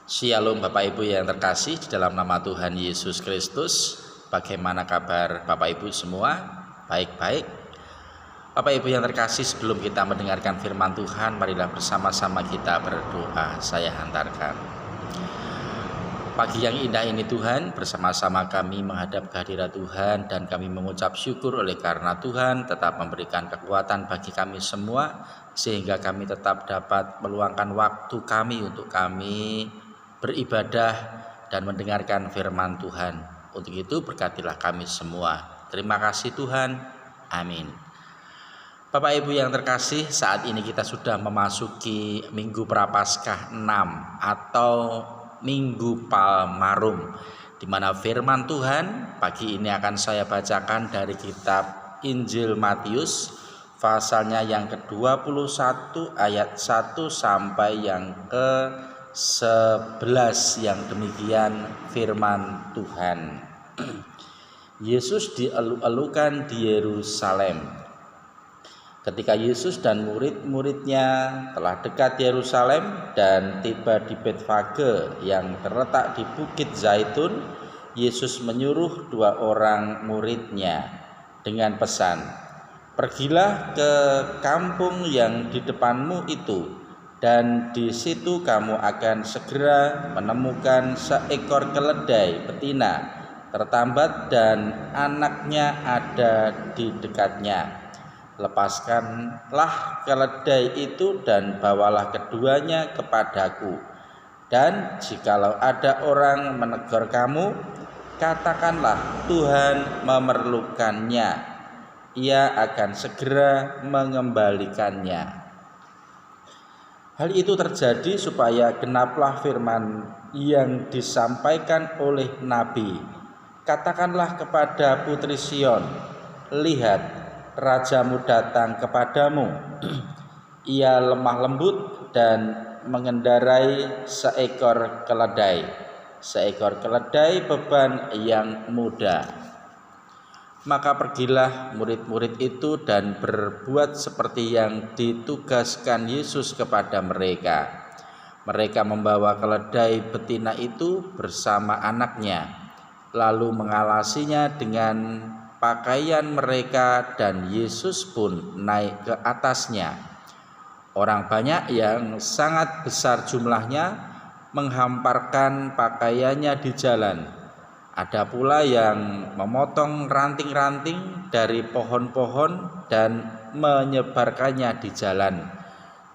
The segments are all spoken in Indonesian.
Shalom Bapak Ibu yang terkasih di dalam nama Tuhan Yesus Kristus. Bagaimana kabar Bapak Ibu semua? Baik-baik. Bapak Ibu yang terkasih, sebelum kita mendengarkan firman Tuhan, marilah bersama-sama kita berdoa. Saya hantarkan. Pagi yang indah ini Tuhan, bersama-sama kami menghadap kehadirat Tuhan dan kami mengucap syukur oleh karena Tuhan tetap memberikan kekuatan bagi kami semua, sehingga kami tetap dapat meluangkan waktu kami untuk kami beribadah dan mendengarkan firman Tuhan. Untuk itu berkatilah kami semua. Terima kasih Tuhan. Amin. Bapak Ibu yang terkasih, saat ini kita sudah memasuki Minggu Prapaskah 6 atau Minggu Palmarum, di mana firman Tuhan pagi ini akan saya bacakan dari kitab Injil Matius, pasalnya yang ke-21 ayat 1 sampai yang ke-11, yang demikian firman Tuhan. Yesus dielu-elukan di Yerusalem. Ketika Yesus dan murid-muridnya telah dekat Yerusalem dan tiba di Betfage yang terletak di Bukit Zaitun, Yesus menyuruh 2 orang muridnya dengan pesan, "Pergilah ke kampung yang di depanmu itu, dan di situ kamu akan segera menemukan seekor keledai betina tertambat dan anaknya ada di dekatnya. Lepaskanlah keledai itu dan bawalah keduanya kepadaku. Dan jikalau ada orang menegur kamu, katakanlah Tuhan memerlukannya. Ia akan segera mengembalikannya." Hal itu terjadi supaya genaplah firman yang disampaikan oleh Nabi. "Katakanlah kepada putri Sion, lihat, rajamu datang kepadamu. Ia lemah lembut dan mengendarai seekor keledai beban yang muda." Maka pergilah murid-murid itu dan berbuat seperti yang ditugaskan Yesus kepada mereka. Mereka membawa keledai betina itu bersama anaknya, lalu mengalasinya dengan pakaian mereka, dan Yesus pun naik ke atasnya. Orang banyak yang sangat besar jumlahnya menghamparkan pakaiannya di jalan. Ada pula yang memotong ranting-ranting dari pohon-pohon dan menyebarkannya di jalan.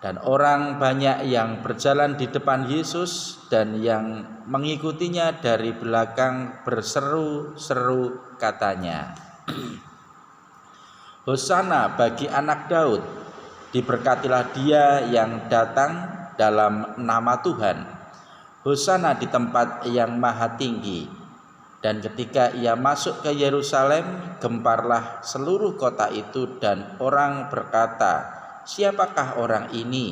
Dan orang banyak yang berjalan di depan Yesus dan yang mengikutinya dari belakang berseru-seru katanya, "Hosana bagi anak Daud, diberkatilah dia yang datang dalam nama Tuhan. Hosana di tempat yang maha tinggi." Dan ketika ia masuk ke Yerusalem, gemparlah seluruh kota itu, dan orang berkata, "Siapakah orang ini?"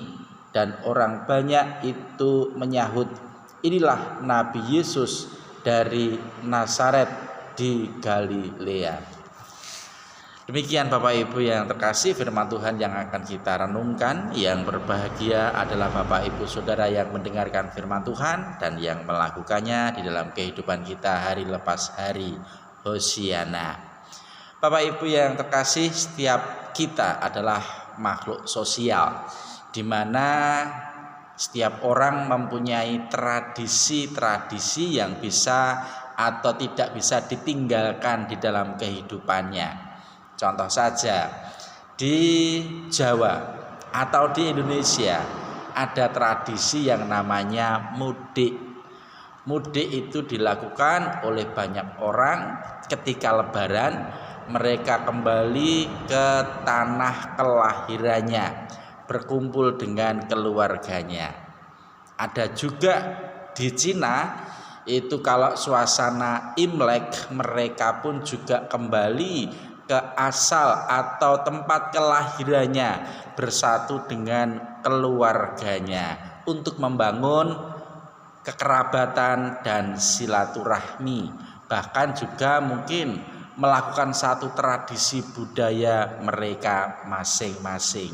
Dan orang banyak itu menyahut, "Inilah Nabi Yesus dari Nazaret di Galilea." Demikian Bapak Ibu yang terkasih, firman Tuhan yang akan kita renungkan. Yang berbahagia adalah Bapak Ibu Saudara yang mendengarkan firman Tuhan dan yang melakukannya di dalam kehidupan kita hari lepas hari. Hosiana. Bapak Ibu yang terkasih, setiap kita adalah makhluk sosial, di mana setiap orang mempunyai tradisi-tradisi yang bisa atau tidak bisa ditinggalkan di dalam kehidupannya. Contoh saja, di Jawa atau di Indonesia ada tradisi yang namanya mudik. Mudik itu dilakukan oleh banyak orang ketika Lebaran. Mereka kembali ke tanah kelahirannya, berkumpul dengan keluarganya. Ada juga di Cina, itu kalau suasana Imlek, mereka pun juga kembali ke asal atau tempat kelahirannya, bersatu dengan keluarganya untuk membangun kekerabatan dan silaturahmi, bahkan juga mungkin melakukan satu tradisi budaya mereka masing-masing.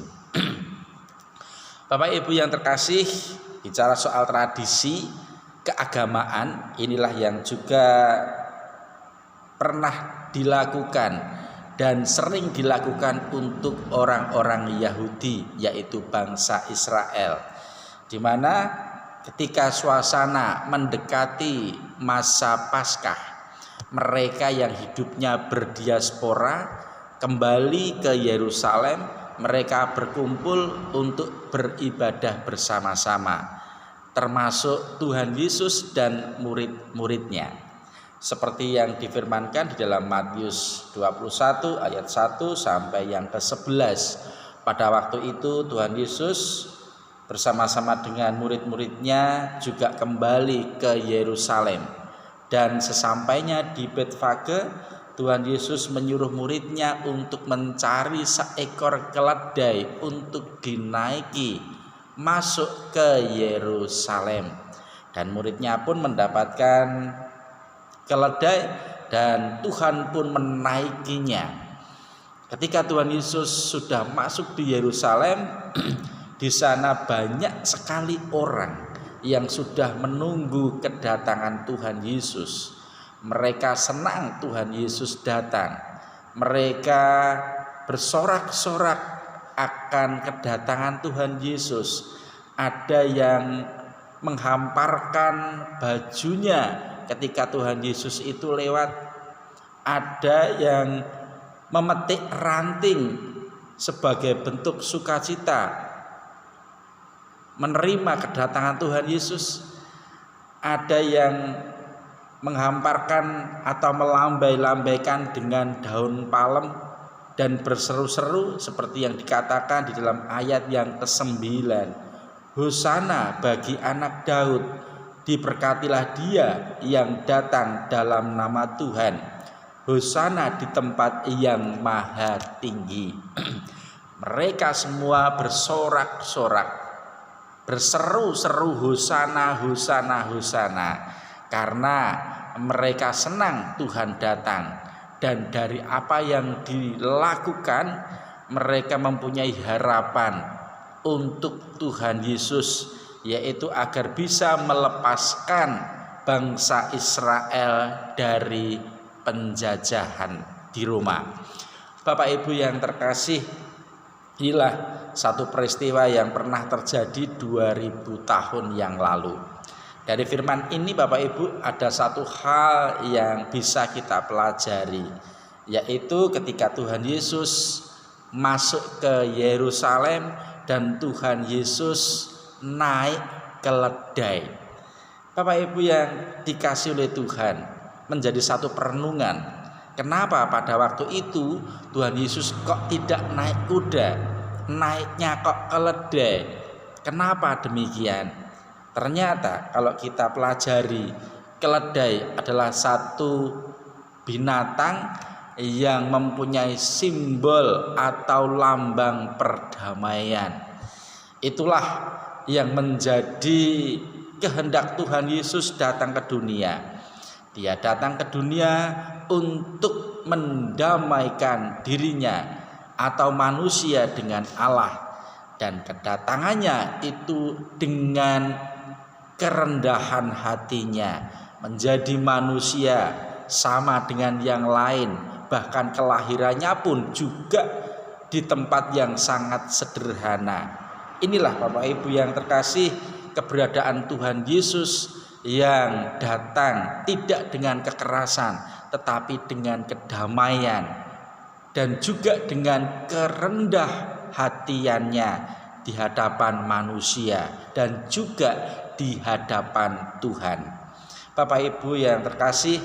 Bapak Ibu yang terkasih, bicara soal tradisi, keagamaan inilah yang juga pernah dilakukan dan sering dilakukan untuk orang-orang Yahudi, yaitu bangsa Israel, di mana ketika suasana mendekati masa Paskah, mereka yang hidupnya berdiaspora kembali ke Yerusalem, mereka berkumpul untuk beribadah bersama-sama, termasuk Tuhan Yesus dan murid-muridnya. Seperti yang difirmankan di dalam Matius 21 ayat 1 sampai yang ke-11. Pada waktu itu Tuhan Yesus bersama-sama dengan murid-muridnya juga kembali ke Yerusalem. Dan sesampainya di Betfage, Tuhan Yesus menyuruh muridnya untuk mencari seekor keledai untuk dinaiki masuk ke Yerusalem. Dan muridnya pun mendapatkan keledai dan Tuhan pun menaikinya. Ketika Tuhan Yesus sudah masuk di Yerusalem, di sana banyak sekali orang yang sudah menunggu kedatangan Tuhan Yesus. Mereka senang Tuhan Yesus datang. Mereka bersorak-sorak akan kedatangan Tuhan Yesus. Ada yang menghamparkan bajunya ketika Tuhan Yesus itu lewat. Ada yang memetik ranting sebagai bentuk sukacita menerima kedatangan Tuhan Yesus. Ada yang menghamparkan atau melambai-lambaikan dengan daun palem dan berseru-seru seperti yang dikatakan di dalam ayat yang ke-9. Hosana bagi anak Daud, diberkatilah dia yang datang dalam nama Tuhan. Hosana di tempat yang maha tinggi. Mereka semua bersorak-sorak, berseru-seru hosana, hosana, hosana, karena mereka senang Tuhan datang. Dan dari apa yang dilakukan, mereka mempunyai harapan untuk Tuhan Yesus, yaitu agar bisa melepaskan bangsa Israel dari penjajahan di Roma. Bapak Ibu yang terkasih, inilah satu peristiwa yang pernah terjadi 2000 tahun yang lalu. Dari firman ini Bapak Ibu ada satu hal yang bisa kita pelajari, yaitu ketika Tuhan Yesus masuk ke Yerusalem dan Tuhan Yesus naik keledai. Bapak Ibu yang dikasih oleh Tuhan, menjadi satu perenungan. Kenapa pada waktu itu Tuhan Yesus kok tidak naik kuda, naiknya kok keledai? Kenapa demikian? Ternyata kalau kita pelajari, keledai adalah satu binatang yang mempunyai simbol atau lambang perdamaian. Itulah yang menjadi kehendak Tuhan Yesus datang ke dunia. Dia datang ke dunia untuk mendamaikan dirinya atau manusia dengan Allah, dan kedatangannya itu dengan kerendahan hatinya, menjadi manusia sama dengan yang lain, bahkan kelahirannya pun juga di tempat yang sangat sederhana. Inilah Bapak Ibu yang terkasih, keberadaan Tuhan Yesus yang datang tidak dengan kekerasan, tetapi dengan kedamaian dan juga dengan kerendah hatiannya di hadapan manusia dan juga di hadapan Tuhan. Bapak Ibu yang terkasih,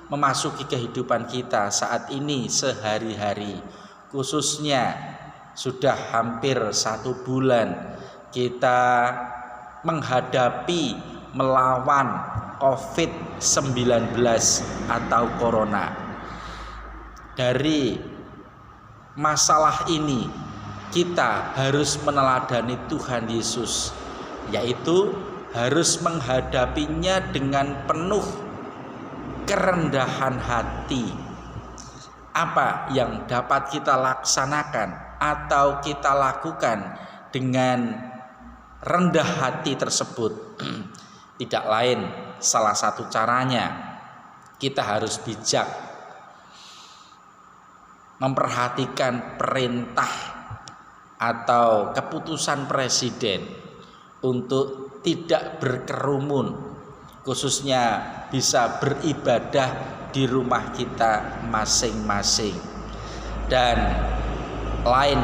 memasuki kehidupan kita saat ini sehari-hari, khususnya sudah hampir 1 bulan kita menghadapi, melawan COVID-19 atau Corona. Dari masalah ini kita harus meneladani Tuhan Yesus, yaitu harus menghadapinya dengan penuh kerendahan hati. Apa yang dapat kita laksanakan atau kita lakukan dengan rendah hati tersebut? Tidak lain salah satu caranya kita harus bijak memperhatikan perintah atau keputusan presiden untuk tidak berkerumun, khususnya bisa beribadah di rumah kita masing-masing. Dan lain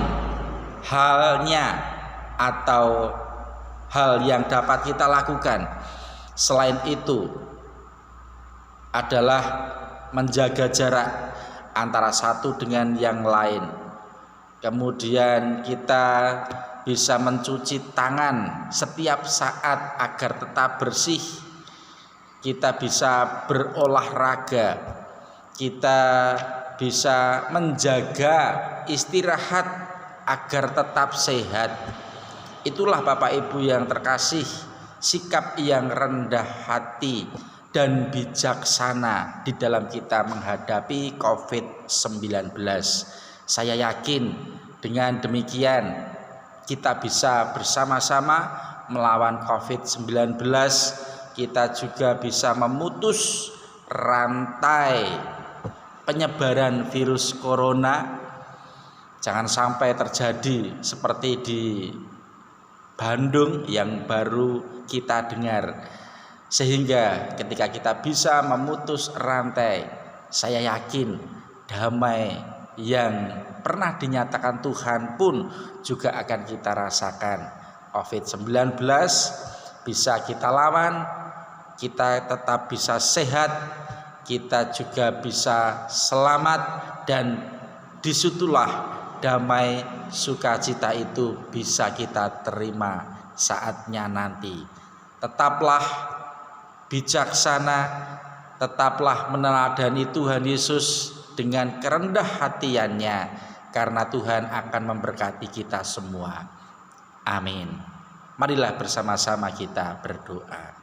halnya atau hal yang dapat kita lakukan selain itu adalah menjaga jarak antara satu dengan yang lain. Kemudian kita bisa mencuci tangan setiap saat agar tetap bersih. Kita bisa berolahraga, kita bisa menjaga istirahat agar tetap sehat. Itulah Bapak Ibu yang terkasih, sikap yang rendah hati dan bijaksana di dalam kita menghadapi COVID-19. Saya yakin dengan demikian kita bisa bersama-sama melawan COVID-19. Kita juga bisa memutus rantai penyebaran virus corona. Jangan sampai terjadi seperti di Bandung yang baru kita dengar. Sehingga ketika kita bisa memutus rantai, saya yakin damai yang pernah dinyatakan Tuhan pun juga akan kita rasakan. COVID-19 bisa kita lawan, kita tetap bisa sehat, kita juga bisa selamat, dan disitulah damai sukacita itu bisa kita terima saatnya nanti. Tetaplah bijaksana, tetaplah meneladani Tuhan Yesus dengan kerendah hatiannya, karena Tuhan akan memberkati kita semua. Amin. Marilah bersama-sama kita berdoa.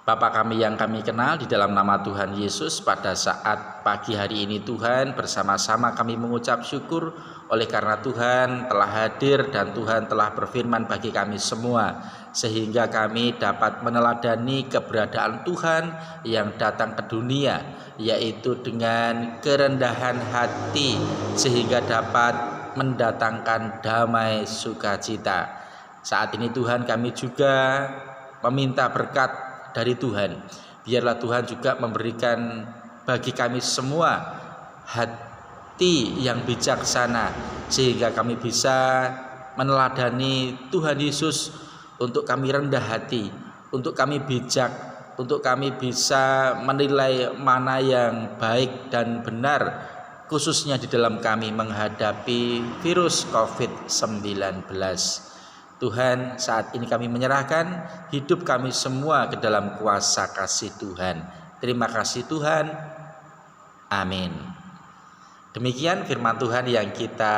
Bapa kami yang kami kenal, di dalam nama Tuhan Yesus, pada saat pagi hari ini Tuhan, bersama-sama kami mengucap syukur oleh karena Tuhan telah hadir dan Tuhan telah berfirman bagi kami semua, sehingga kami dapat meneladani keberadaan Tuhan yang datang ke dunia, yaitu dengan kerendahan hati, sehingga dapat mendatangkan damai sukacita. Saat ini Tuhan, kami juga meminta berkat dari Tuhan. Biarlah Tuhan juga memberikan bagi kami semua hati yang bijaksana, sehingga kami bisa meneladani Tuhan Yesus, untuk kami rendah hati, untuk kami bijak, untuk kami bisa menilai mana yang baik dan benar, khususnya di dalam kami menghadapi virus COVID-19. Tuhan, saat ini kami menyerahkan hidup kami semua ke dalam kuasa kasih Tuhan. Terima kasih Tuhan. Amin. Demikian firman Tuhan yang kita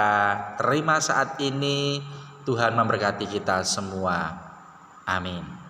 terima saat ini. Tuhan memberkati kita semua. Amin.